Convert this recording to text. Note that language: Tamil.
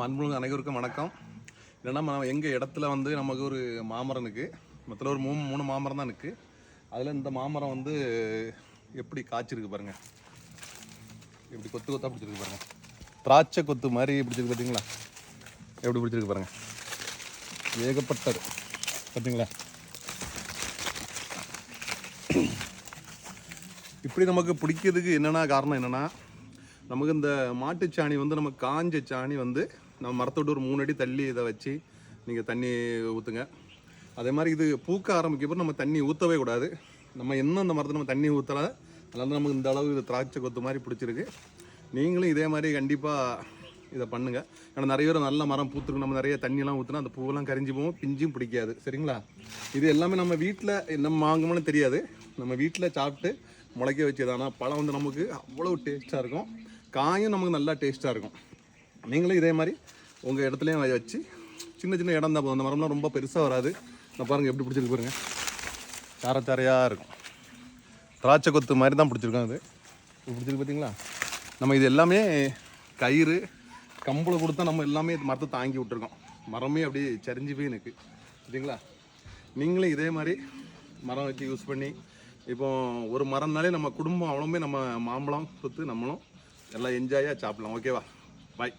அன்புள்ள அனைவருக்கும் வணக்கம். என்னென்னா எங்கள் இடத்துல வந்து நமக்கு ஒரு மாமரம் இருக்குது. மொத்தத்தில் ஒரு மூணு மாமரம் தான் இருக்குது. அதில் இந்த மாமரம் வந்து எப்படி காய்ச்சிருக்கு பாருங்கள். எப்படி கொத்து கொத்தாக பிடிச்சிருக்கு பாருங்கள். திராட்சை கொத்து மாதிரி பிடிச்சிருக்கு பார்த்தீங்களா? எப்படி பிடிச்சிருக்கு பாருங்கள். ஏகப்பட்டது பார்த்தீங்களா? இப்படி நமக்கு பிடிக்கிறதுக்கு என்னென்னா காரணம் என்னென்னா, நமக்கு இந்த மாட்டுச்சாணி வந்து நம்ம காஞ்ச சாணி வந்து நம்ம மரத்தோடு ஒரு 3 அடி தள்ளி இதை வச்சு நீங்கள் தண்ணி ஊற்றுங்க. அதே மாதிரி இது பூக்க ஆரம்பிக்கப்போ நம்ம தண்ணி ஊற்றவே கூடாது. நம்ம என்ன அந்த மரத்தை நம்ம தண்ணி ஊற்றலை, அதனால நமக்கு இந்த அளவு இது திராட்சை கொத்து மாதிரி பிடிச்சிருக்கு. நீங்களும் இதே மாதிரி கண்டிப்பாக இதை பண்ணுங்கள். ஏன்னா நிறைய பேர் நல்ல மரம் பூத்துருக்கு, நம்ம நிறைய தண்ணியெல்லாம் ஊற்றினா அந்த பூவெல்லாம் கரிஞ்சு போகும், பிஞ்சும் பிடிக்காது. சரிங்களா? இது எல்லாமே நம்ம வீட்டில் என்ன வாங்கணும்னு தெரியாது, நம்ம வீட்டில் சாப்பிட்டு முளைக்க வச்சதானா பழம் வந்து நமக்கு அவ்வளோ டேஸ்ட்டாக இருக்கும். காயும் நமக்கு நல்லா டேஸ்ட்டாக இருக்கும். நீங்களும் இதே மாதிரி உங்கள் இடத்துலையும் வச்சு சின்ன சின்ன இடம் தான் போதும். அந்த மரம்லாம் ரொம்ப பெருசாக வராது. நான் பாருங்கள் எப்படி பிடிச்சிருக்கு பாருங்கள். சாரச்சாரையாக இருக்கும். திராட்சை கொத்து மாதிரி தான் பிடிச்சிருக்கோம். அது பிடிச்சிருக்கு பார்த்தீங்களா? நம்ம இது எல்லாமே கயிறு கம்பில் கொடுத்தா நம்ம எல்லாமே மரத்தை தாங்கி விட்டுருக்கோம். மரமே அப்படியே சரிஞ்சு போய் நிற்கு பார்த்தீங்களா? நீங்களும் இதே மாதிரி மரம் வச்சு யூஸ் பண்ணி இப்போ ஒரு மரம்னாலே நம்ம குடும்பம் அவ்வளோமே நம்ம மாம்பழம் சொத்து நம்மளும் எல்லாம் என்ஜாயாக சாப்பிடலாம். ஓகேவா? பாய்.